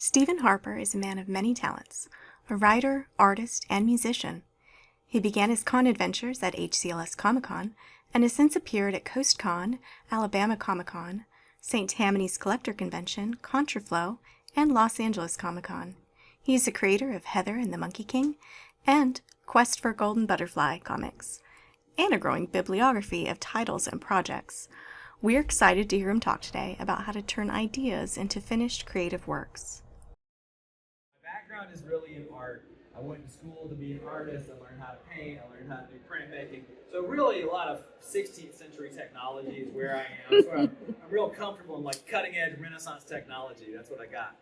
Stephen Harper is a man of many talents, a writer, artist, and musician. He began his con adventures at HCLS Comic-Con and has since appeared at CoastCon, Alabama Comic-Con, St. Tammany's Collector Convention, Contraflow, and Los Angeles Comic-Con. He is the creator of Heather and the Monkey King and Quest for Golden Butterfly comics, and a growing bibliography of titles and projects. We're excited to hear him talk today about how to turn ideas into finished creative works. My background is really in art. I went to school to be an artist. I learned how to paint. I learned how to do printmaking. So really a lot of 16th century technology is where I am. So I'm real comfortable in like cutting edge Renaissance technology. That's what I got.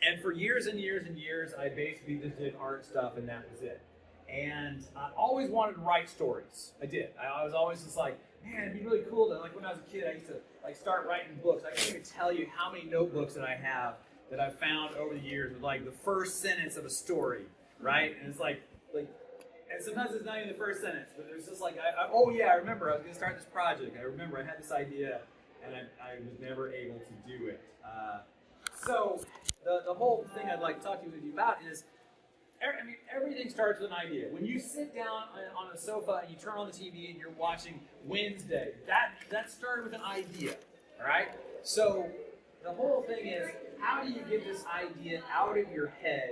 And for years and years and years, I basically just did art stuff and that was it. And I always wanted to write stories. I did. I was always just like, man, it'd be really cool to, like when I was a kid, I used to like start writing books. I can't even tell you how many notebooks that I have that I've found over the years with like the first sentence of a story, right? And it's like, and sometimes it's not even the first sentence, but there's just like, oh yeah, I remember I was gonna start this project. I remember I had this idea and I was never able to do it. So the whole thing I'd like to talk to you about is, I mean, everything starts with an idea. When you sit down on a sofa and you turn on the TV and you're watching Wednesday, that started with an idea, all right? So the whole thing is, how do you get this idea out of your head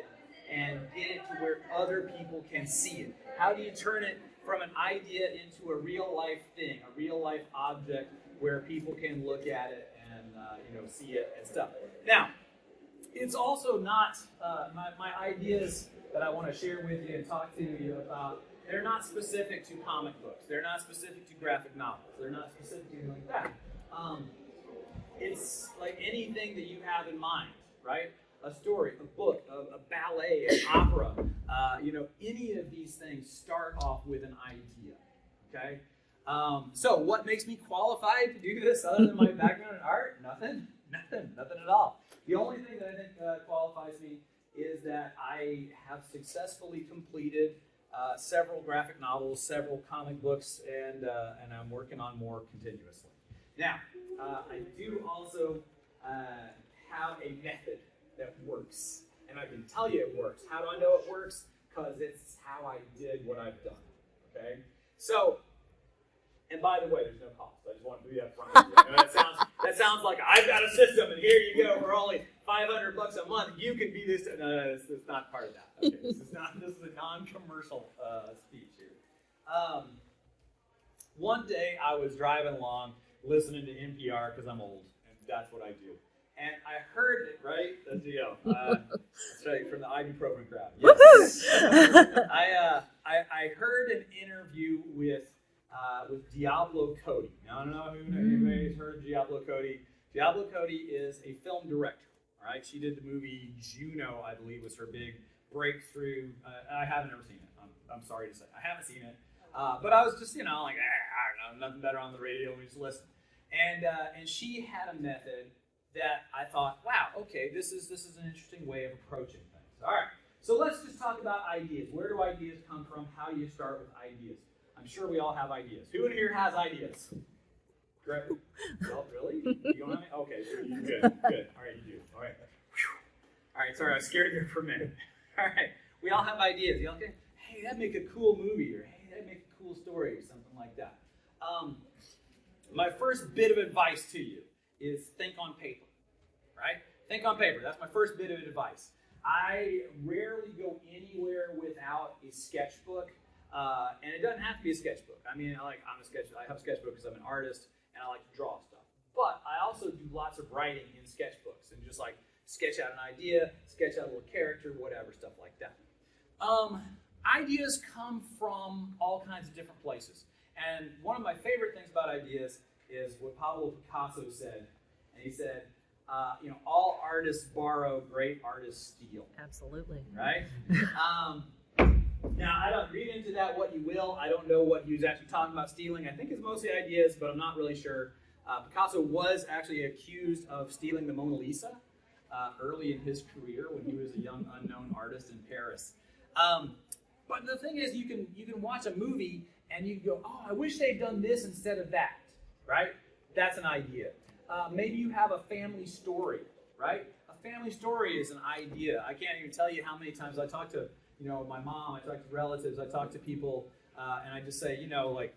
and get it to where other people can see it? How do you turn it from an idea into a real life thing, a real life object where people can look at it and see it and stuff? Now, it's also not my ideas that I want to share with you and talk to you about. They're not specific to comic books. They're not specific to graphic novels. They're not specific to anything like that. It's like anything that you have in mind, right? A story, a book, a ballet, an opera. Any of these things start off with an idea. Okay. So what makes me qualified to do this other than my background in art? Nothing at all. The only thing that I think qualifies me is that I have successfully completed several graphic novels, several comic books, and I'm working on more continuously. Now, I do also have a method that works, and I can tell you it works. How do I know it works? Because it's how I did what I've done, okay? So, and by the way, there's no cost. I just want to be up front with you. That sounds like I've got a system, and here you go. We're only $500 a month. You can be this. No, it's not part of that. Okay, this is a non-commercial speech here. One day I was driving along, listening to NPR because I'm old, and that's what I do. And I heard it, right? That's that's right, from the ibuprofen crowd. Yes. I heard an interview with Diablo Cody. Now, I don't know if anybody's heard of Diablo Cody. Diablo Cody is a film director. All right, she did the movie Juno, I believe, was her big breakthrough. I haven't ever seen it. I'm sorry to say, I haven't seen it. But I was just, like, I don't know, nothing better on the radio. Let me just listen. And she had a method that I thought, wow, okay, this is an interesting way of approaching things. All right, so let's just talk about ideas. Where do ideas come from? How do you start with ideas? I'm sure we all have ideas. Who in here has ideas? Great. Well, really? You don't have any? Okay, good. All right, you do. All right. Whew. All right, sorry, I was scared there for a minute. All right, we all have ideas. You okay? Hey, that'd make a cool movie, or hey, that'd make a cool story, or something like that. My first bit of advice to you is think on paper, right? Think on paper. That's my first bit of advice. I rarely go anywhere without a sketchbook, and it doesn't have to be a sketchbook. I mean, I have a sketchbook because I'm an artist, and I like to draw stuff. But I also do lots of writing in sketchbooks, and just like sketch out an idea, sketch out a little character, whatever, stuff like that. Ideas come from all kinds of different places. And one of my favorite things about ideas is what Pablo Picasso said. And he said, all artists borrow, great artists steal. Absolutely. Right? Now, I don't read into that what you will. I don't know what he was actually talking about stealing. I think it's mostly ideas, but I'm not really sure. Picasso was actually accused of stealing the Mona Lisa early in his career when he was a young unknown artist in Paris. But the thing is, you can watch a movie and you can go, oh, I wish they'd done this instead of that, right? That's an idea. Maybe you have a family story, right? A family story is an idea. I can't even tell you how many times I talk to, my mom, I talk to relatives, I talk to people, and I just say, like,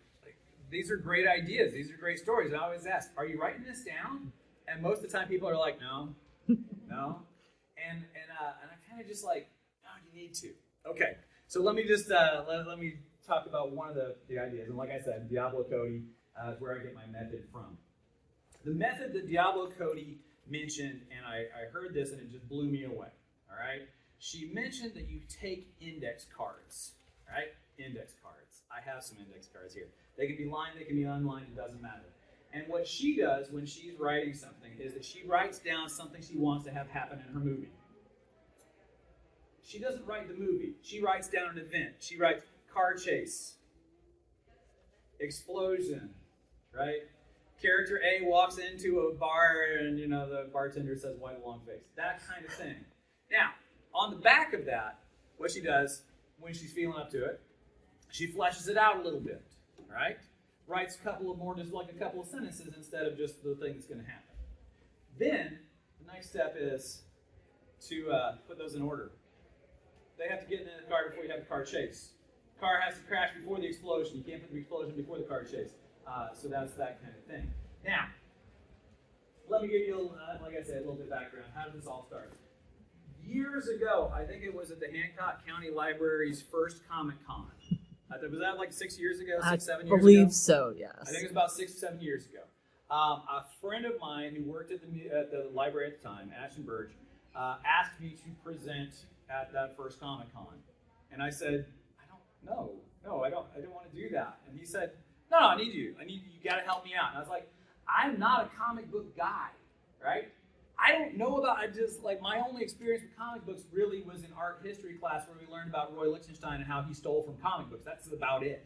these are great ideas. These are great stories. And I always ask, are you writing this down? And most of the time people are like, no, no. And I kind of just like, no, you need to. Okay, so let me just, let me talk about one of the ideas. And like I said, Diablo Cody is where I get my method from. The method that Diablo Cody mentioned, and I heard this and it just blew me away, all right? She mentioned that you take index cards, right? Index cards. I have some index cards here. They can be lined, they can be unlined, it doesn't matter. And what she does when she's writing something is that she writes down something she wants to have happen in her movie. She doesn't write the movie. She writes down an event. She writes car chase, explosion, right? Character A walks into a bar and, the bartender says, white long face. That kind of thing. Now, on the back of that, what she does when she's feeling up to it, she fleshes it out a little bit, right? Writes just like a couple of sentences instead of just the thing that's going to happen. Then, the next step is to put those in order. They have to get in the car before you have the car chase. The car has to crash before the explosion. You can't put the explosion before the car chase. So that's that kind of thing. Now, let me give you, like I said, a little bit of background. How did this all start? Years ago, I think it was at the Hancock County Library's first Comic Con. Was that like 6 years ago, 7 years ago? I believe so, yes. I think it was about 6 or 7 years ago. A friend of mine who worked at the library at the time, Ashton Burge, asked me to present at that first Comic Con. And I said, I don't want to do that. And he said, no, I need you. You got to help me out. And I was like, I'm not a comic book guy, right? I don't know my only experience with comic books really was in art history class where we learned about Roy Lichtenstein and how he stole from comic books. That's about it.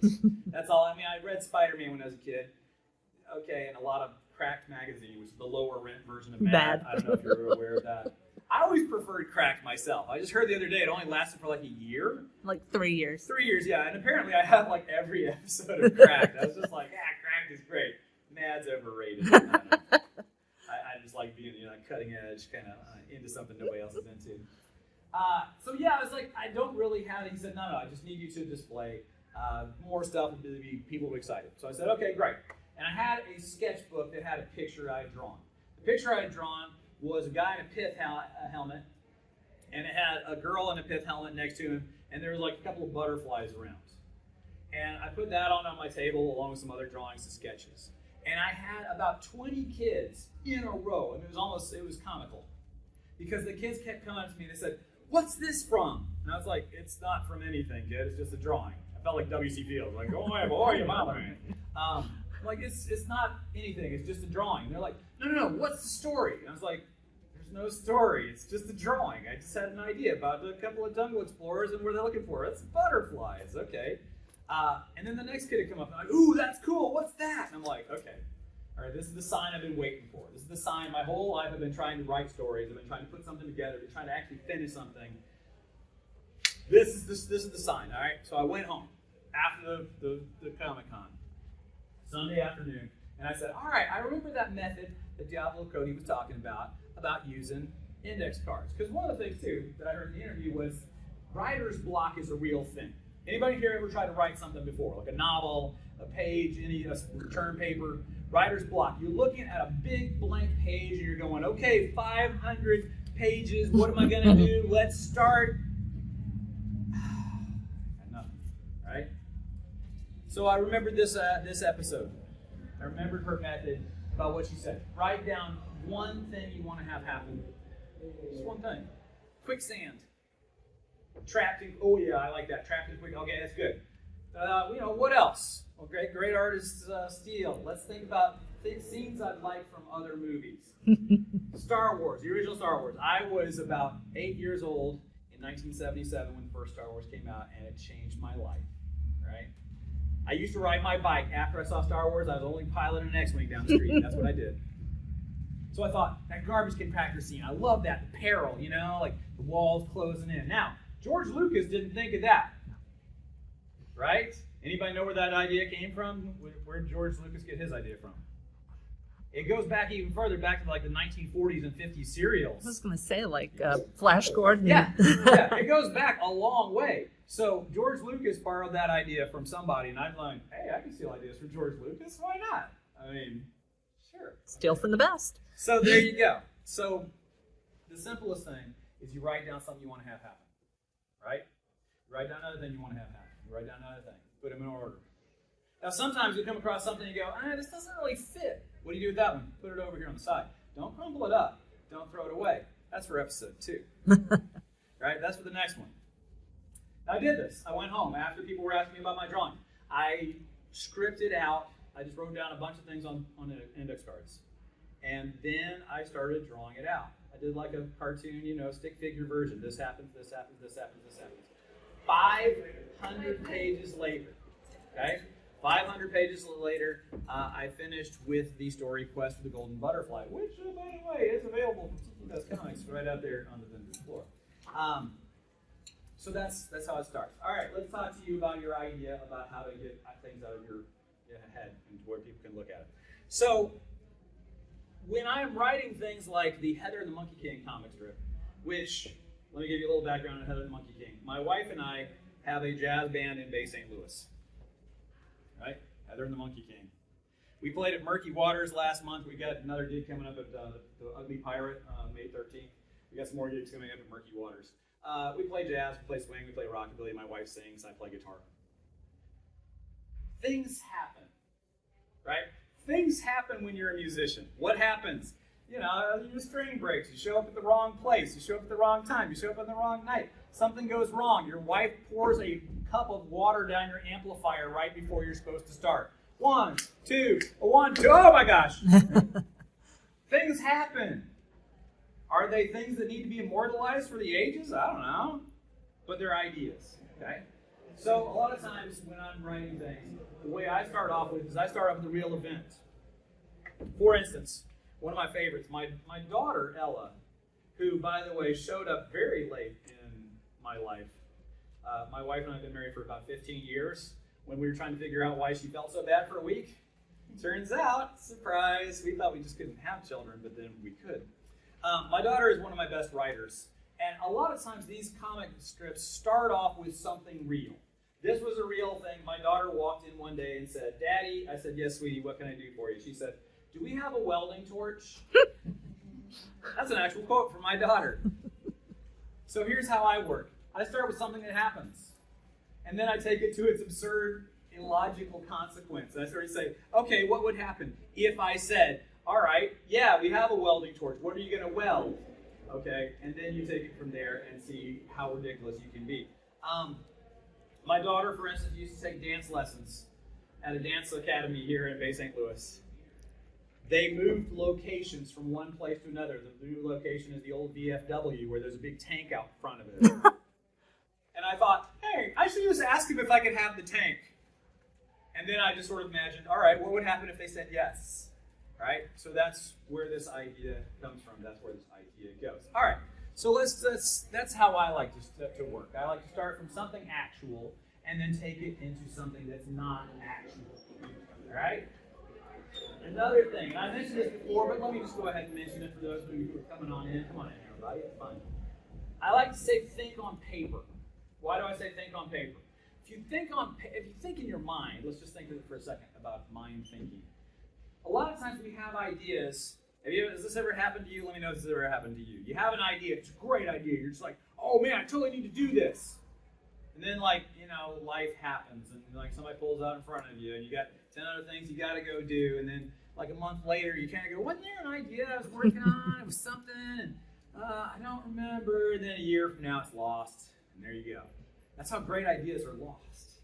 That's all. I read Spider-Man when I was a kid. Okay, and a lot of Cracked magazine, which is the lower rent version of Mad. I don't know if you're aware of that. I always preferred Cracked myself. I just heard the other day it only lasted for like a year. Like 3 years. 3 years, yeah. And apparently I have like every episode of Cracked. I was just like, Cracked is great. Mad's overrated. I just like being, cutting edge, kind of into something nobody else is into. So yeah, I was like, I don't really have it. He said, no, I just need you to display more stuff and people will be excited. So I said, okay, great. And I had a sketchbook that had a picture I had drawn. The picture I had drawn was a guy in a pith helmet, and it had a girl in a pith helmet next to him, and there was like a couple of butterflies around. And I put that on my table along with some other drawings and sketches. And I had about 20 kids in a row, and it was comical. Because the kids kept coming up to me and they said, what's this from? And I was like, it's not from anything, kid, it's just a drawing. I felt like W.C. Fields, like, oh my boy, your mama. Like, it's not anything, it's just a drawing. And they're like, no, what's the story? And I was like, there's no story, it's just a drawing. I just had an idea about a couple of jungle explorers and what they're looking for. It's butterflies, okay. And then the next kid would come up and I'm like, ooh, that's cool, what's that? And I'm like, okay, all right, this is the sign I've been waiting for. This is the sign my whole life I've been trying to write stories. I've been trying to put something together, been trying to actually finish something. This is the sign, all right? So I went home after the Comic-Con, Sunday afternoon, and I said, all right, I remember that method that Diablo Cody was talking about using index cards. Because one of the things, too, that I heard in the interview was writer's block is a real thing. Anybody here ever tried to write something before, like a novel, a page, a return paper? Writer's block. You're looking at a big blank page and you're going, okay, 500 pages, what am I going to do? Let's start. Nothing, right? So I remembered this episode. I remembered her method about what she said. Write down one thing you want to have happen. Just one thing. Quicksand. Trapped in, oh yeah, I like that. Trapped in quicksand. Okay, that's good. What else? Well, great artists steal. Let's think about scenes I'd like from other movies. Star Wars, the original Star Wars. I was about 8 years old in 1977 when the first Star Wars came out, and it changed my life, right? I used to ride my bike after I saw Star Wars. I was only piloting an X-Wing down the street. That's what I did. So I thought, that garbage compactor scene, I love that. The peril, like the walls closing in. Now, George Lucas didn't think of that, right? Anybody know where that idea came from? Where did George Lucas get his idea from? It goes back even further, back to like the 1940s and 50s serials. I was going to say, like, Flash Gordon. Yeah, yeah, it goes back a long way. So George Lucas borrowed that idea from somebody, and I'm like, hey, I can steal ideas from George Lucas. Why not? I mean, sure. Steal from the best. So there you go. So the simplest thing is you write down something you want to have happen, right? You write down another thing you want to have happen. You write down another thing. Put them in order. Now sometimes you come across something and you go, this doesn't really fit. What do you do with that one? Put it over here on the side. Don't crumple it up. Don't throw it away. That's for episode 2. Right? That's for the next one. Now, I did this. I went home after people were asking me about my drawing. I scripted out. I just wrote down a bunch of things on index cards. And then I started drawing it out. I did like a cartoon, stick figure version. This happens, this happens, this happens, this happens. 500 pages later, okay? 500 pages later, I finished with the story Quest for the Golden Butterfly, which, by the way, is available from Best Comics right out there on the vendor's floor. So that's how it starts. All right, let's talk to you about your idea about how to get things out of your head and where people can look at it. So when I'm writing things like the Heather and the Monkey King comic strip, which, let me give you a little background on Heather and the Monkey King. My wife and I have a jazz band in Bay St. Louis. Right? Heather and the Monkey King. We played at Murky Waters last month. We got another gig coming up at the Ugly Pirate, May 13th. We got some more gigs coming up at Murky Waters. We play jazz, we play swing, we play rockabilly. My wife sings, I play guitar. Things happen, right? Things happen when you're a musician. What happens? Your string breaks. You show up at the wrong place. You show up at the wrong time. You show up on the wrong night. Something goes wrong. Your wife pours a cup of water down your amplifier right before you're supposed to start. 1, 2, 1, 2. Oh my gosh. Things happen. Are they things that need to be immortalized for the ages? I don't know. But they're ideas. Okay? So a lot of times when I'm writing things, the way I start off with is I start off with a real event. For instance, one of my favorites, my daughter, Ella, who, by the way, showed up very late in my life. My wife and I have been married for about 15 years. When we were trying to figure out why she felt so bad for a week, turns out, surprise, we thought we just couldn't have children, but then we could. My daughter is one of my best writers, and a lot of times these comic strips start off with something real. This was a real thing. My daughter walked in one day and said, "Daddy," I said, "Yes, sweetie, what can I do for you?" She said, "Do we have a welding torch?" That's an actual quote from my daughter. So here's how I work. I start with something that happens, and then I take it to its absurd, illogical consequence. And I sort of say, okay, what would happen if I said, all right, yeah, we have a welding torch. What are you going to weld? Okay, and then you take it from there and see how ridiculous you can be. My daughter, for instance, used to take dance lessons at a dance academy here in Bay St. Louis. They moved locations from one place to another. The new location is the old VFW where there's a big tank out front of it. And I thought, hey, I should just ask him if I could have the tank. And then I just sort of imagined, all right, what would happen if they said yes? Right? So that's where this idea comes from. That's where this idea goes. All right. So that's how I like to work. I like to start from something actual and then take it into something that's not actual. All right? Another thing, and I mentioned this before, but let me just go ahead and mention it for those of you who are coming on in. Come on in, everybody. It's fun. I like to say think on paper. Why do I say think on paper? If you think in your mind, let's just think of it for a second about mind thinking. A lot of times we have ideas. Has this ever happened to you? Let me know if this has ever happened to you. You have an idea. It's a great idea. You're just like, oh man, I totally need to do this. And then life happens and somebody pulls out in front of you and you got 10 other things you got to go do. And then a month later, you kind of go, wasn't there an idea I was working on? It was something. And I don't remember. And then a year from now, it's lost. And there you go. That's how great ideas are lost.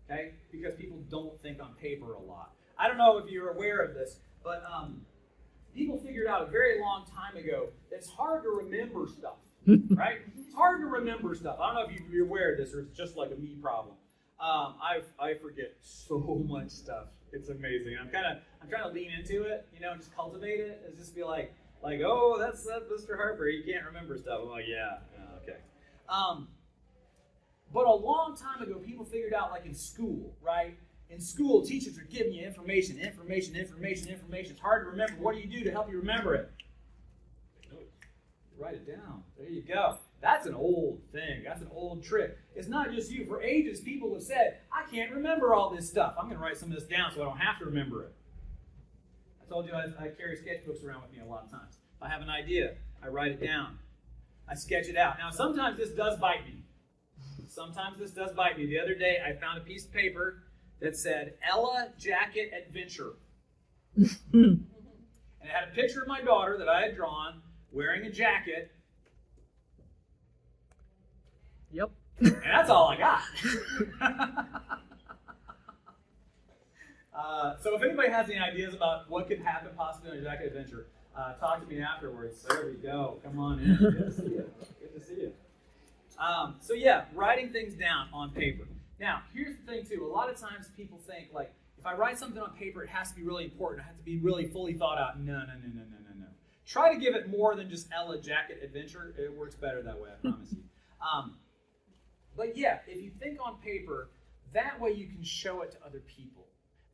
Okay? Because people don't think on paper a lot. I don't know if you're aware of this, but people figured out a very long time ago that it's hard to remember stuff, right? It's hard to remember stuff. I don't know if you're aware of this or it's just like a me problem. I forget so much stuff. It's amazing. I'm trying to lean into it, just cultivate it. It's just be like, oh, that's Mr. Harper. He can't remember stuff. I'm like, yeah, okay. But a long time ago, people figured out, in school, right? In school, teachers are giving you information. It's hard to remember. What do you do to help you remember it? Write it down. There you go. That's an old thing. That's an old trick. It's not just you. For ages, people have said, I can't remember all this stuff. I'm going to write some of this down so I don't have to remember it. I told you I carry sketchbooks around with me a lot of times. If I have an idea, I write it down. I sketch it out. Now, sometimes this does bite me. The other day, I found a piece of paper that said, Ella Jacket Adventure. And it had a picture of my daughter that I had drawn wearing a jacket. Yep. And that's all I got. So if anybody has any ideas about what could happen possibly on your jacket adventure, talk to me afterwards. There we go. Come on in. Good to see you. So yeah, writing things down on paper. Now, here's the thing too. A lot of times people think like, if I write something on paper, it has to be really important. It has to be really fully thought out. No. Try to give it more than just Ella Jacket Adventure. It works better that way, I promise you. But yeah, if you think on paper, that way you can show it to other people.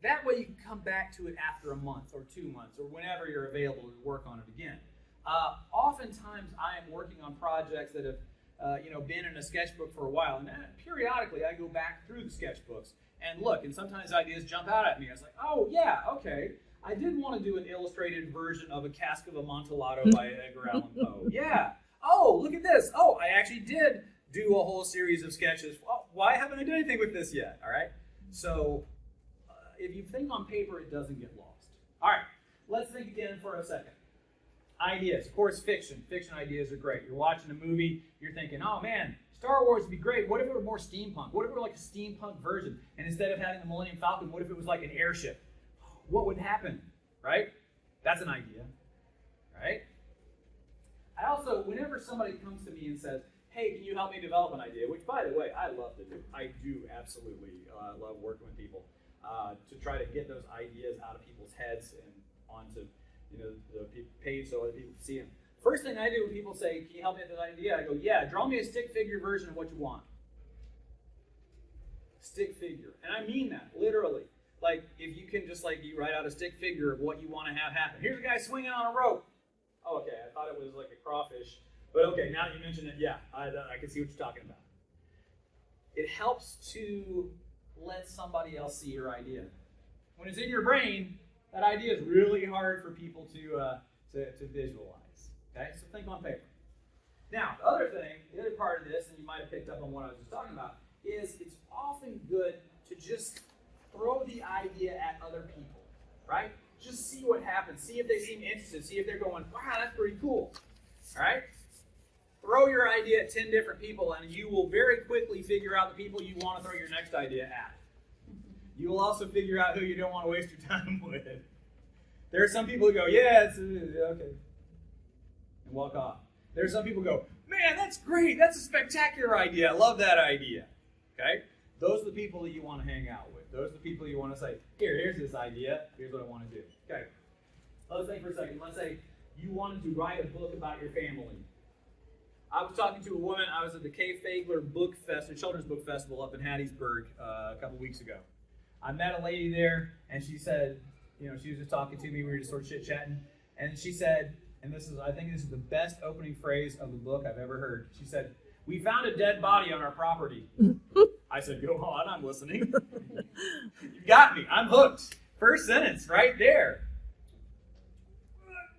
That way you can come back to it after a month or 2 months or whenever you're available to work on it again. Oftentimes I am working on projects that have been in a sketchbook for a while, and periodically I go back through the sketchbooks and look, and sometimes ideas jump out at me. I was like, oh yeah, okay. I did want to do an illustrated version of A Cask of Amontillado by Edgar Allan Poe. Yeah. Oh, look at this. Oh, I actually did do a whole series of sketches. Well, why haven't I done anything with this yet? All right. So if you think on paper, it doesn't get lost. All right. Let's think again for a second. Ideas. Of course, fiction. Fiction ideas are great. You're watching a movie. You're thinking, oh, man, Star Wars would be great. What if it were more steampunk? What if it were like a steampunk version? And instead of having the Millennium Falcon, what if it was like an airship? What would happen, right? That's an idea, right? I also, whenever somebody comes to me and says, hey, can you help me develop an idea? Which, by the way, I love to do. I do absolutely love working with people to try to get those ideas out of people's heads and onto the page so other people can see them. First thing I do when people say, can you help me with this idea? I go, yeah, draw me a stick figure version of what you want. Stick figure. And I mean that, literally. Like, if you can just, you write out a stick figure of what you want to have happen. Here's a guy swinging on a rope. Oh, okay, I thought it was like a crawfish. But okay, now that you mention it, yeah, I can see what you're talking about. It helps to let somebody else see your idea. When it's in your brain, that idea is really hard for people to visualize. Okay, so think on paper. Now, the other thing, the other part of this, and you might have picked up on what I was just talking about, is it's often good to just throw the idea at other people, right? Just see what happens. See if they seem interested. See if they're going, wow, that's pretty cool. All right? Throw your idea at 10 different people, and you will very quickly figure out the people you want to throw your next idea at. You will also figure out who you don't want to waste your time with. There are some people who go, yeah, it's okay, and walk off. There are some people who go, man, that's great. That's a spectacular idea. I love that idea. Okay? Those are the people that you want to hang out with. Those are the people you want to say, here's this idea. Here's what I want to do. Okay. Let's think for a second. Let's say you wanted to write a book about your family. I was talking to a woman. I was at the Kay Fagler Book Fest, a children's book festival up in Hattiesburg a couple weeks ago. I met a lady there, and she said, she was just talking to me. We were just sort of chit-chatting. And she said, and I think this is the best opening phrase of the book I've ever heard. She said, we found a dead body on our property. I said, go on, I'm listening. You got me. I'm hooked. First sentence, right there.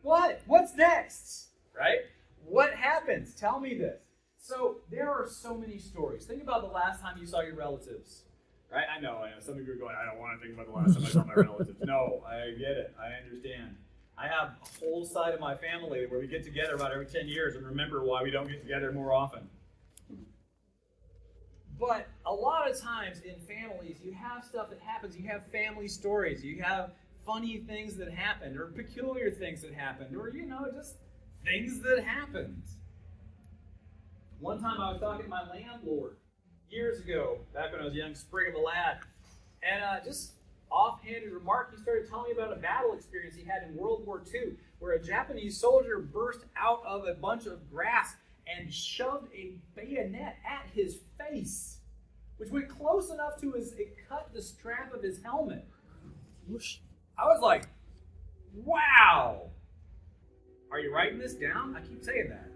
What? What's next? Right? What happens? Tell me this. So there are so many stories. Think about the last time you saw your relatives. Right? I know. Some of you are going, I don't want to think about the last time I saw my relatives. No, I get it. I understand. I have a whole side of my family where we get together about every 10 years and remember why we don't get together more often. But a lot of times in families, you have stuff that happens. You have family stories. You have funny things that happened or peculiar things that happened or, just things that happened. One time I was talking to my landlord years ago, back when I was a young sprig of a lad, and just offhanded remark, he started telling me about a battle experience he had in World War II where a Japanese soldier burst out of a bunch of grass and shoved a bayonet at his face which went close enough to it cut the strap of his helmet. Whoosh. I was like, wow. Are you writing this down? I keep saying that.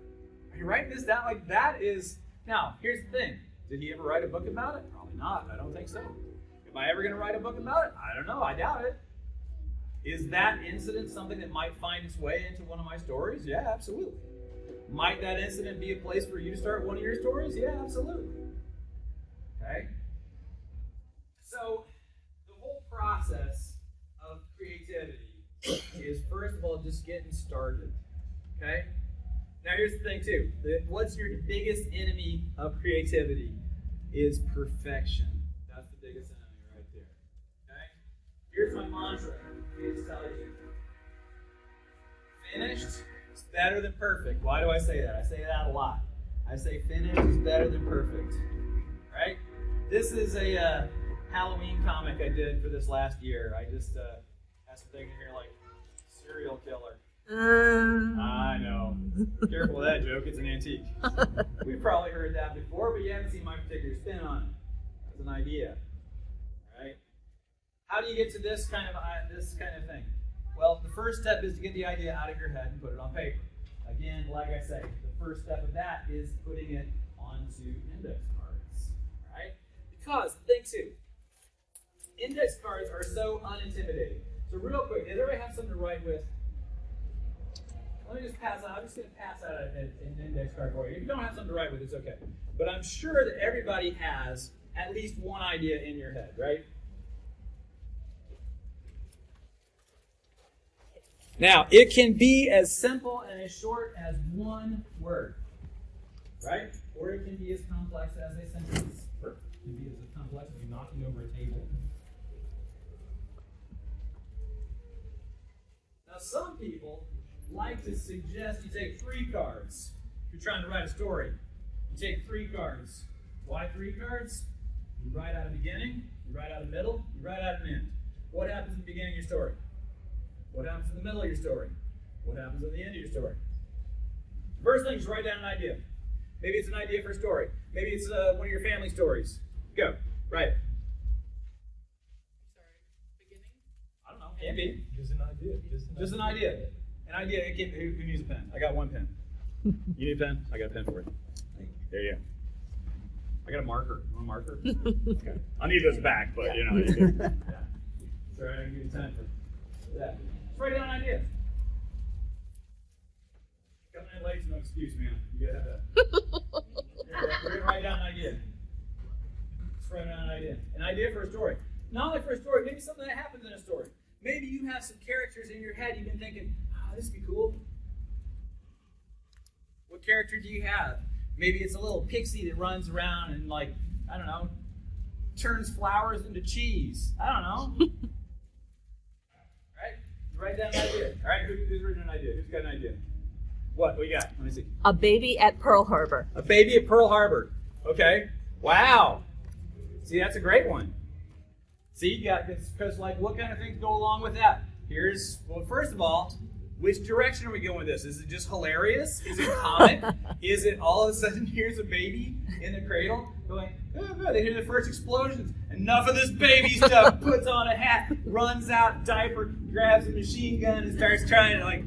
Are you writing this down? Like, that is... Now, here's the thing. Did he ever write a book about it? Probably not. I don't think so. Am I ever going to write a book about it? I don't know. I doubt it. Is that incident something that might find its way into one of my stories? Yeah, absolutely. Might that incident be a place for you to start one of your stories? Yeah, absolutely. Okay? So, the whole process of creativity is, first of all, just getting started. Okay? Now, here's the thing, too. What's your biggest enemy of creativity? Is perfection. That's the biggest enemy right there. Okay? Here's my mantra. It tells you, finished is better than perfect. Why do I say that? I say that a lot. I say finished is better than perfect. Right? This is a Halloween comic I did for this last year. I just have some things in here like serial killer. I know. Careful of that joke. It's an antique. We've probably heard that before, but you haven't seen my particular spin on it. It's an idea. Right? How do you get to this kind of thing? Well, the first step is to get the idea out of your head and put it on paper. Again, like I say, the first step of that is putting it onto index cards. Right? Because, think too, index cards are so unintimidating. So real quick, does everybody have something to write with? Let me just pass out. I'm just going to pass out an index card for you. If you don't have something to write with, it's okay. But I'm sure that everybody has at least one idea in your head, right? Now, it can be as simple and as short as one word, right? Or it can be as complex as a sentence. It can be as complex as knocking over a table. Now, some people like to suggest you take 3 cards. If you're trying to write a story, you take 3 cards. Why 3 cards? You write out a beginning, you write out a middle, you write out an end. What happens at the beginning of your story? What happens in the middle of your story? What happens at the end of your story? First thing is write down an idea. Maybe it's an idea for a story. Maybe it's one of your family stories. Go. Write. Sorry, beginning? I don't know. Can be. Just an idea. Just an idea. An idea. Who needs a pen? I got one pen. You need a pen? I got a pen for you. There you go. I got a marker. You want a marker? Okay. I'll need those back, but you know. Yeah. Sorry, I didn't give you time for that. Let's write down an idea. Got 9 legs, no excuse, man. You gotta have that. We're gonna write down an idea. Let's write down an idea. An idea for a story. Not only for a story, maybe something that happens in a story. Maybe you have some characters in your head you've been thinking, this would be cool. What character do you have? Maybe it's a little pixie that runs around and, like, I don't know, turns flowers into cheese. I don't know. Right? You write down an idea. All right, who's written an idea? Who's got an idea? What do you got? Let me see. A baby at Pearl Harbor. A baby at Pearl Harbor. Okay. Wow. See, that's a great one. See, you got this, because, like, what kind of things go along with that? Well, first of all, which direction are we going with this? Is it just hilarious? Is it comic? Is it all of a sudden here's a baby in the cradle going, oh, they hear the first explosions. Enough of this baby stuff. Puts on a hat, runs out, diaper, grabs a machine gun and starts trying to, like,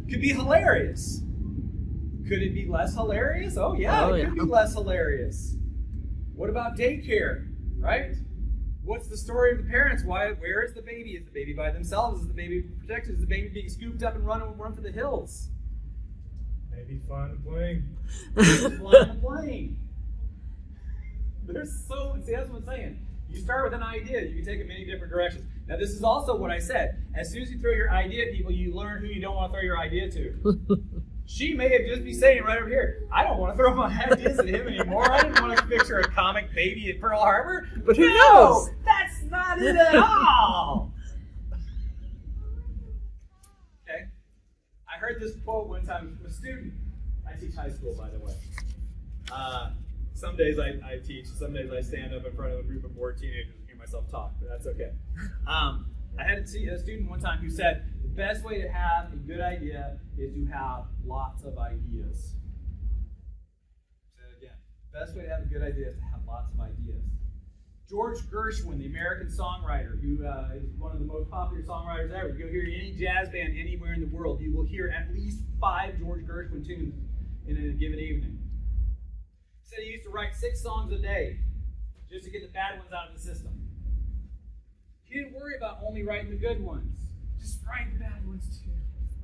could be hilarious. Could it be less hilarious? Oh, yeah, it could be less hilarious. What about daycare, right? What's the story of the parents? Where is the baby? Is the baby by themselves? Is the baby protected? Is the baby being scooped up and run for the hills? Maybe flying a plane. Flying a plane. See, that's what I'm saying. You start with an idea, you can take it many different directions. Now, this is also what I said. As soon as you throw your idea at people, you learn who you don't want to throw your idea to. She may have just be saying right over here, I don't want to throw my ideas at him anymore. I didn't want to picture a comic baby at Pearl Harbor. But who knows? That's not it at all. Okay. I heard this quote one time from a student. I teach high school, by the way. Some days I teach, some days I stand up in front of a group of bored teenagers and hear myself talk, but that's okay. I had a student one time who said, the best way to have a good idea is to have lots of ideas. Say it again. The best way to have a good idea is to have lots of ideas. George Gershwin, the American songwriter, who is one of the most popular songwriters ever. You go hear any jazz band anywhere in the world, you will hear at least 5 George Gershwin tunes in a given evening. He said he used to write 6 songs a day just to get the bad ones out of the system. He didn't worry about only writing the good ones. Just write the bad ones too,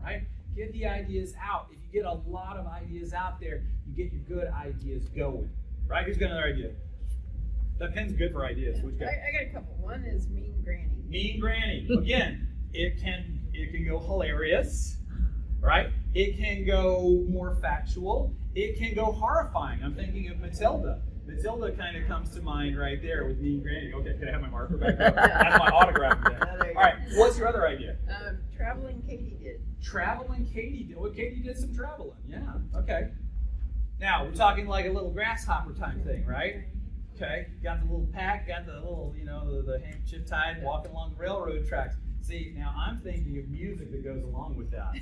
right? Get the ideas out. If you get a lot of ideas out there, you get your good ideas going, right? Who's got another idea? That pen's good for ideas. Yeah, What you got? I got a couple. One is Mean Granny. Mean Granny. Again, it can go hilarious, right? It can go more factual. It can go horrifying. I'm thinking of Matilda. Matilda kind of comes to mind right there with Mean Granny. Okay, can I have my marker back there? That's my autograph there. There you All right, go. what's your other idea? Traveling Katie did. Traveling Katie did. Well, Katie did some traveling. Yeah, okay. Now, we're talking like a little grasshopper type thing, right? Okay, got the little pack, got the little, the handkerchief tied, walking along the railroad tracks. See, now I'm thinking of music that goes along with that,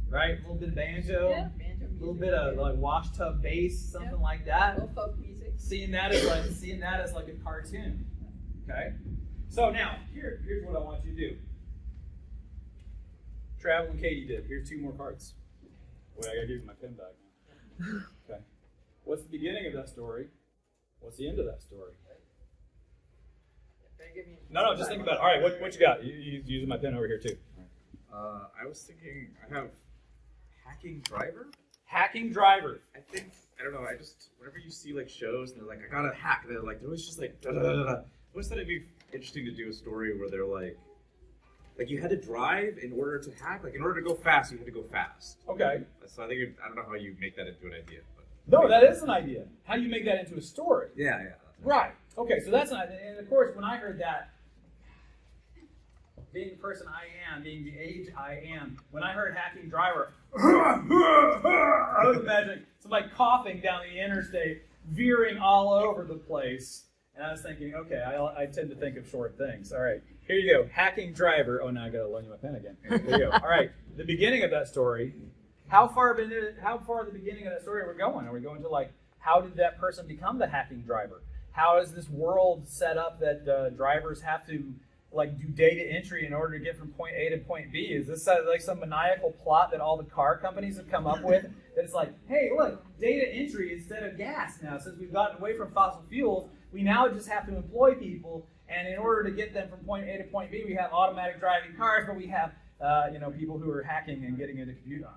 right? A little bit of banjo, Yeah, banjo a music. little bit of like washtub bass, something like A that. little folk music. Seeing that as like a cartoon. Okay? So now, here's what I want you to do. Traveling Katie did. Here's 2 more cards. Wait, I gotta give you my pen back now. Okay. What's the beginning of that story? What's the end of that story? No, just think about it. All right, what you got? You using my pen over here too. I was thinking, I have hacking driver. Hacking driver. I don't know. Whenever you see like shows and they're like, I gotta hack, they're always just like, da da da da. I always thought it'd be interesting to do a story where they're like you had to drive in order to hack. Like in order to go fast, you had to go fast. Okay. So I don't know how you make that into an idea. But No, that is an idea. How do you make that into a story? yeah. Right. Okay, so that's an idea. And of course, when I heard that, being the person I am, being the age I am, when I heard hacking driver, I was imagining somebody coughing down the interstate, veering all over the place. And I was thinking, okay, I tend to think of short things. All right, here you go. Hacking driver. Oh, now I got to loan you my pen again. Here you go. All right, the beginning of that story. How far at the beginning of that story are we going? Are we going to like, how did that person become the hacking driver? How is this world set up that drivers have to like do data entry in order to get from point A to point B? Is this like some maniacal plot that all the car companies have come up with? That it's like, hey, look, data entry instead of gas now. Since we've gotten away from fossil fuels, we now just have to employ people. And in order to get them from point A to point B, we have automatic driving cars, but we have people who are hacking and getting into computer.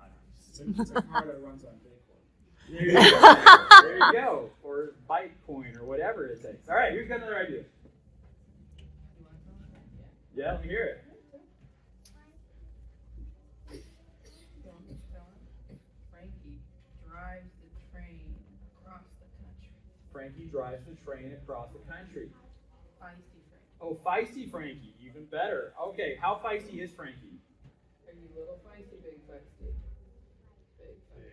It's a car that runs on Bitcoin. There you go. There you go. Or Bitcoin or whatever it takes. All right, who's got another idea? Yeah, let me hear it. Frankie drives the train across the country. Frankie drives the train across the country. Feisty Frankie. Oh, feisty Frankie, even better. Okay, how feisty is Frankie? Are you little feisty, big feisty?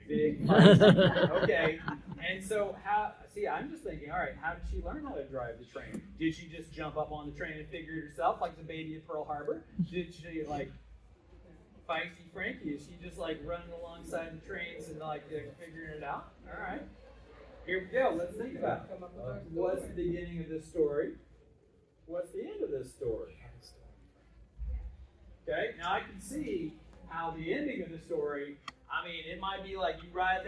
Big feisty. Okay, and so I'm just thinking, all right, how did she learn how to drive the train? Did she just jump up on the train and figure it herself like the baby at Pearl Harbor? Did she like feisty Frankie? Is she just like running alongside the trains and like figuring it out? All right, here we go. Let's think about it. What's the beginning of this story? What's the end of this story? Okay, now I can see how the ending of the story, I mean, it might be like you ride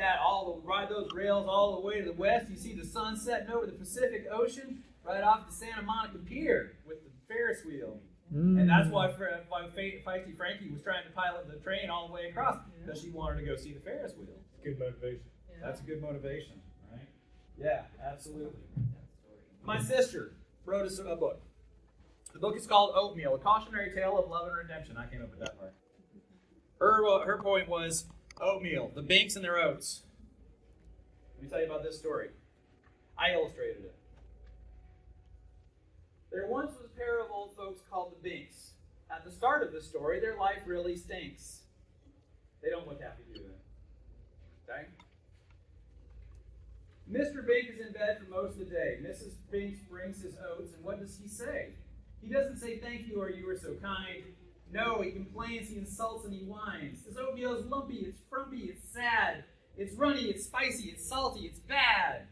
those rails all the way to the west, you see the sun setting over the Pacific Ocean right off the Santa Monica Pier with the Ferris wheel. And that's why Feisty Frankie was trying to pilot the train all the way across, because she wanted to go see the Ferris wheel. Good motivation. That's a good motivation, right? Yeah, absolutely. My sister wrote us a book. The book is called Oatmeal, A Cautionary Tale of Love and Redemption. I came up with that part. Her point was oatmeal, the Binks and their oats. Let me tell you about this story. I illustrated it. There once was a pair of old folks called the Binks. At the start of the story, their life really stinks. They don't look happy, do they? Okay? Mr. Bink is in bed for most of the day. Mrs. Bink brings his oats, and what does he say? He doesn't say thank you or you were so kind. No, he complains, he insults, and he whines. This oatmeal is lumpy, it's frumpy, it's sad, it's runny, it's spicy, it's salty, it's bad.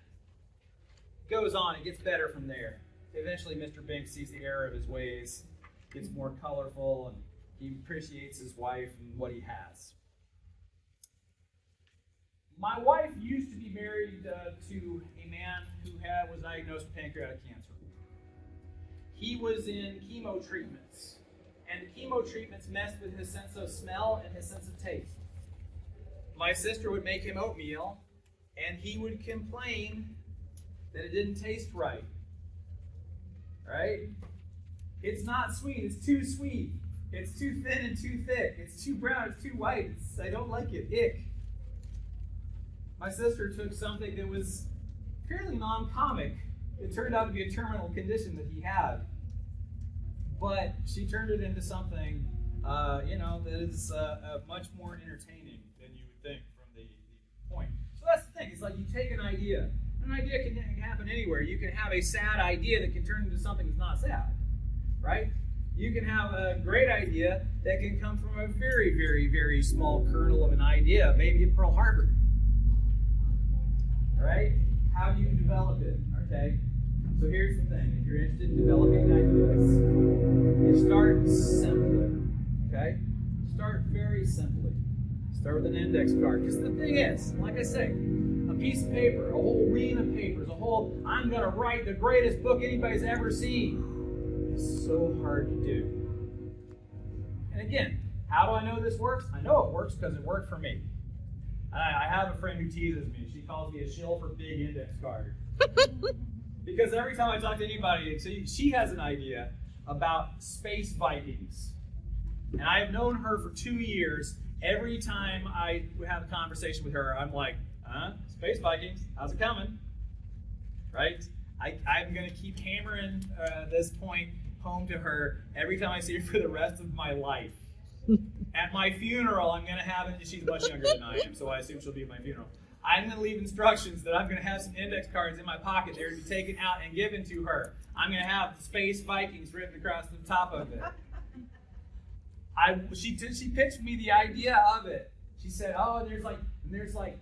Goes on, it gets better from there. eventually Mr. Binks sees the error of his ways, gets more colorful, and he appreciates his wife and what he has. My wife used to be married to a man who was diagnosed with pancreatic cancer. He was in chemo treatments, and the chemo treatments messed with his sense of smell and his sense of taste. My sister would make him oatmeal, and he would complain that it didn't taste right. Right? It's not sweet. It's too sweet. It's too thin and too thick. It's too brown. It's too white. I don't like it. Ick. My sister took something that was fairly non-comic. It turned out to be a terminal condition that he had. But she turned it into something, that is much more entertaining than you would think from the point. So that's the thing. It's like you take an idea. An idea can happen anywhere. You can have a sad idea that can turn into something that's not sad, right? You can have a great idea that can come from a very, very, very small kernel of an idea, maybe at Pearl Harbor. Right? How do you develop it? Okay? So here's the thing. If you're interested in developing ideas, you start simply. Okay? Start very simply. Start with an index card. Because the thing is, like I say, a piece of paper, a whole ream of papers, I'm going to write the greatest book anybody's ever seen. It's so hard to do. And again, how do I know this works? I know it works because it worked for me. I have a friend who teases me. She calls me a shill for big index card. Because every time I talk to anybody, she has an idea about space Vikings. And I have known her for 2 years. Every time I have a conversation with her, I'm like, Space Vikings, how's it coming? Right? I'm going to keep hammering this point home to her every time I see her for the rest of my life. At my funeral, I'm going to have it. She's much younger than I am, so I assume she'll be at my funeral. I'm going to leave instructions that I'm going to have some index cards in my pocket. They're to be taken out and given to her. I'm going to have Space Vikings written across the top of it. She pitched me the idea of it. She said, there's like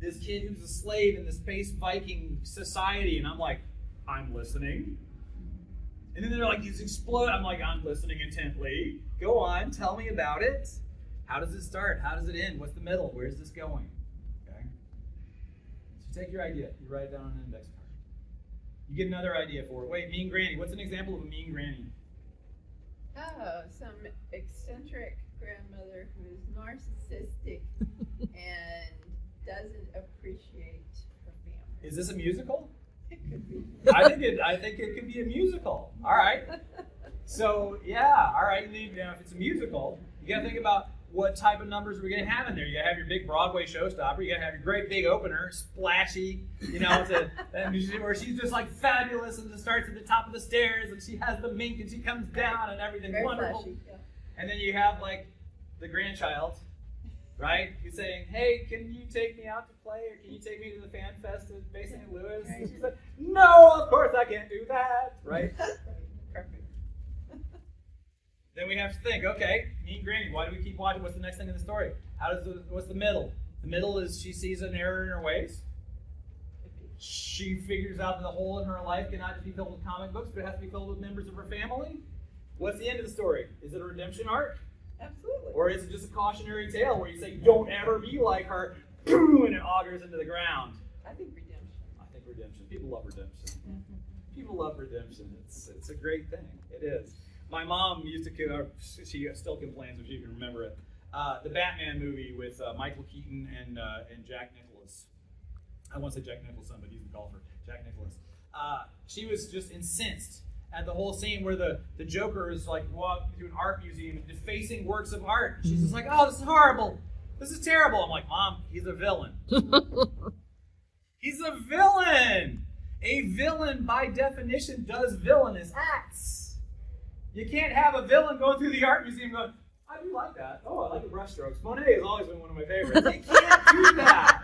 this kid who's a slave in the Space Viking society. And I'm like, I'm listening. And then they're like, he's explode. I'm like, I'm listening intently. Go on, tell me about it. How does it start? How does it end? What's the middle? Where's this going? Okay. So take your idea. You write it down on an index card. You get another idea for it. Wait, mean granny. What's an example of a mean granny? Oh, some eccentric grandmother who is narcissistic and doesn't appreciate her family. Is this a musical? It could be. I think it could be a musical. All right. So yeah, all right. If it's a musical, you got to think about what type of numbers we're going to have in there. You got to have your big Broadway showstopper. You got to have your great big opener, splashy. Where she's just like fabulous and just starts at the top of the stairs and she has the mink and she comes down and everything's Very wonderful. flashy, yeah. And then you have like the grandchild, right? Who's saying, "Hey, can you take me out to play, or can you take me to the fan fest at Bay St. Louis?" Right. And she's like, "No, of course I can't do that." Right? Perfect. Then we have to think, okay, mean granny, why do we keep watching? What's the next thing in the story? What's the middle? The middle is she sees an error in her ways. She figures out that the hole in her life cannot just be filled with comic books, but it has to be filled with members of her family. What's the end of the story? Is it a redemption arc? Absolutely. Or is it just a cautionary tale where you say, don't ever be like her, boom, and it augers into the ground? I think redemption. I think redemption. People love redemption. People love redemption. It's a great thing. It is. My mom used to, she still complains if she can remember it, the Batman movie with Michael Keaton and Jack Nicklaus. I won't say Jack Nicholson, but he's the golfer. Jack Nicklaus. She was just incensed at the whole scene where the Joker is like walking through an art museum and defacing works of art. She's just like, "Oh, this is horrible. This is terrible." I'm like, "Mom, he's a villain." He's a villain. A villain, by definition, does villainous acts. You can't have a villain going through the art museum going, "I do like that. Oh, I like the brushstrokes. Monet has always been one of my favorites." You can't do that.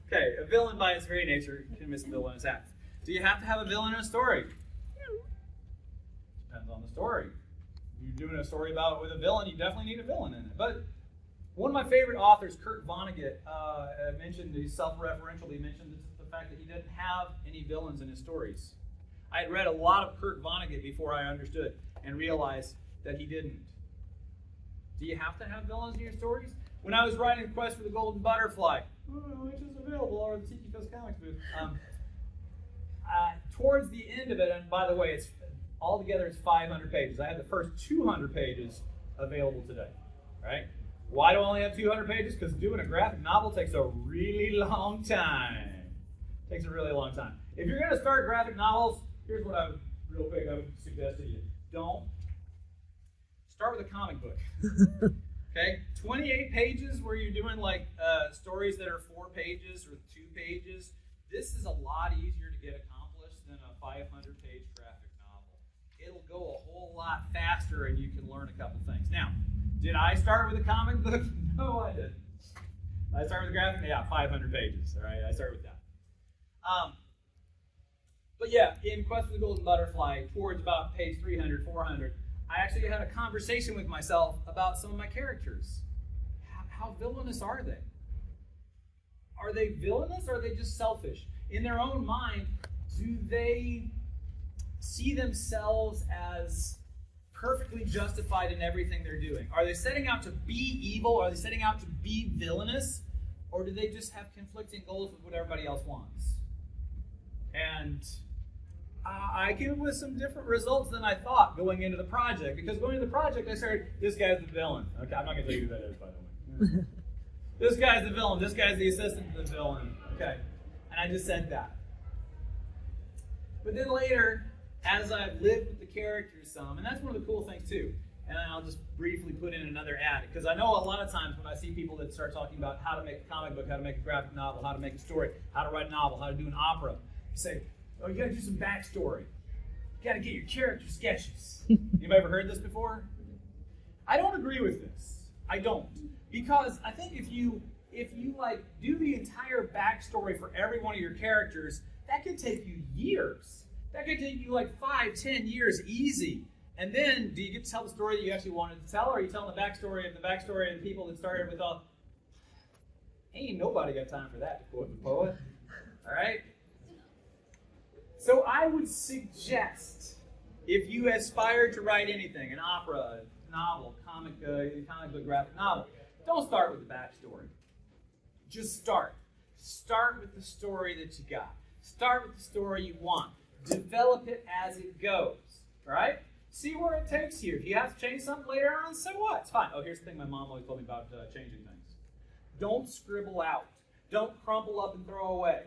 Okay, a villain by its very nature can miss villainous acts. Do you have to have a villain in a story? Depends on the story. If you're doing a story with a villain, you definitely need a villain in it. But one of my favorite authors, Kurt Vonnegut, mentioned, he's self-referential, he mentioned the fact that he doesn't have any villains in his stories. I had read a lot of Kurt Vonnegut before I understood and realized that he didn't. Do you have to have villains in your stories? When I was writing Quest for the Golden Butterfly, which is available or the Tiki Fest Comics booth, towards the end of it, and by the way, it's altogether it's 500 pages. I have the first 200 pages available today, right? Why do I only have 200 pages? Because doing a graphic novel takes a really long time. Takes a really long time. If you're going to start graphic novels, here's what I would suggest to you. Don't start with a comic book. Okay, 28 pages where you're doing like stories that are 4 pages or 2 pages. This is a lot easier to get accomplished than a 500-page graphic novel. It'll go a whole lot faster and you can learn a couple things. Now, did I start with a comic book? No, I didn't. I started with a graphic, yeah, 500 pages. All right, I started with that. But yeah, in Quest for the Golden Butterfly, towards about page 300, 400, I actually had a conversation with myself about some of my characters. How villainous are they? Are they villainous or are they just selfish? In their own mind, do they see themselves as perfectly justified in everything they're doing? Are they setting out to be evil? Are they setting out to be villainous? Or do they just have conflicting goals with what everybody else wants? And I came up with some different results than I thought going into the project. Because going into the project, I started, this guy's the villain. Okay, I'm not going to tell you who that is, by the way. This guy's the villain. This guy's the assistant to the villain. Okay, and I just said that. But then later, as I've lived with the characters some, and that's one of the cool things too, and I'll just briefly put in another ad, because I know a lot of times when I see people that start talking about how to make a comic book, how to make a graphic novel, how to make a story, how to write a novel, how to do an opera, say, oh, you gotta do some backstory. You gotta get your character sketches. You've ever heard this before? I don't agree with this. I don't. Because I think if you like do the entire backstory for every one of your characters, that could take you years. That could take you like 5-10 years easy. And then, do you get to tell the story that you actually wanted to tell, or are you telling the backstory of the people that started with all, ain't nobody got time for that, to quote the poet. All right? So I would suggest, if you aspire to write anything, an opera, a novel, comic book, graphic novel, don't start with the backstory. Just start. Start with the story that you got. Start with the story you want. Develop it as it goes. All right? See where it takes you. If you have to change something later on, so what? It's fine. Oh, here's the thing my mom always told me about changing things. Don't scribble out. Don't crumple up and throw away.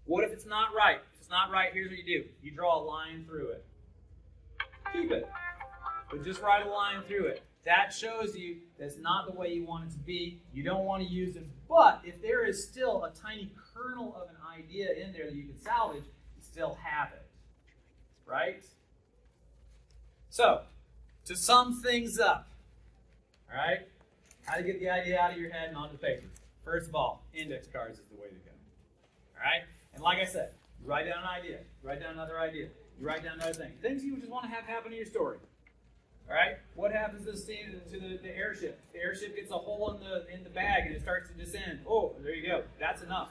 What if it's not right? If it's not right, here's what you do. You draw a line through it. Keep it. But just write a line through it. That shows you that's not the way you want it to be. You don't want to use it. But if there is still a tiny kernel of an idea in there that you can salvage, you still have it. Right? So, to sum things up, all right, how to get the idea out of your head and onto paper. First of all, index cards is the way to go. All right? And like I said, you write down an idea, you write down another idea, you write down another thing. Things you just want to have happen in your story. All right? What happens to the airship? The airship gets a hole in the bag and it starts to descend. Oh, there you go. That's enough.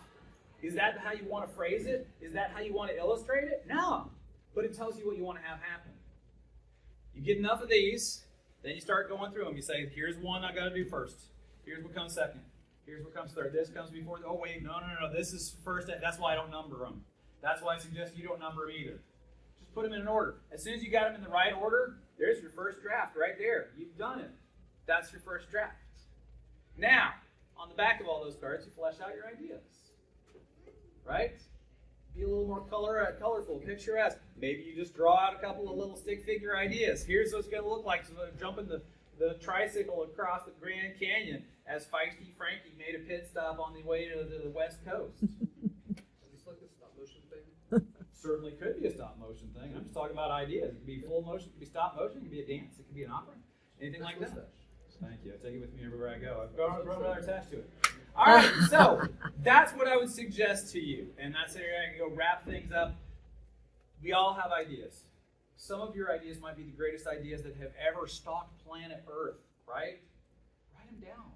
Is that how you want to phrase it? Is that how you want to illustrate it? No. But it tells you what you want to have happen. You get enough of these, then you start going through them. You say, here's one I got to do first. Here's what comes second. Here's what comes third. This comes before. Oh, wait, no. This is first. That's why I don't number them. That's why I suggest you don't number them either. Just put them in an order. As soon as you got them in the right order, there's your first draft right there. You've done it. That's your first draft. Now, on the back of all those cards, you flesh out your ideas. Right? Be a little more colorful, picturesque. Maybe you just draw out a couple of little stick figure ideas. Here's what it's going to look like. So jumping the tricycle across the Grand Canyon as Feisty Frankie made a pit stop on the way to the West Coast. Is this like a stop motion thing? Certainly could be a stop motion thing. I'm just talking about ideas. It could be full motion, it could be stop motion, it could be a dance, it could be an opera, anything like that. Thank you. I take it with me everywhere I go. I've got another attached to it. All right, so that's what I would suggest to you, and that's how I can go wrap things up. We all have ideas. Some of your ideas might be the greatest ideas that have ever stalked planet Earth, right? Write them down.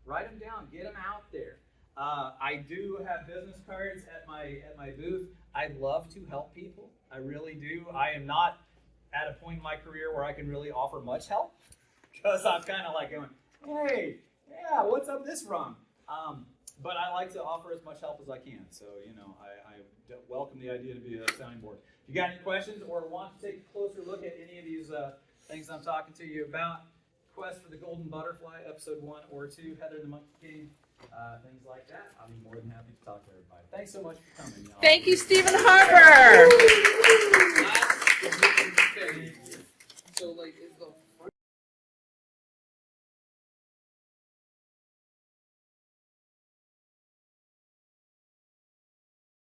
Write them down. Get them out there. I do have business cards at my booth. I love to help people. I really do. I am not at a point in my career where I can really offer much help because I'm kind of like going, hey, yeah, what's up this wrong? But I like to offer as much help as I can. So, you know, I welcome the idea to be a sounding board. If you got any questions or want to take a closer look at any of these things I'm talking to you about, Quest for the Golden Butterfly, episode 1 or 2, Heather and the Monkey King, things like that, I'll be more than happy to talk to everybody. Thanks so much for coming. Thank you, Stephen Harper.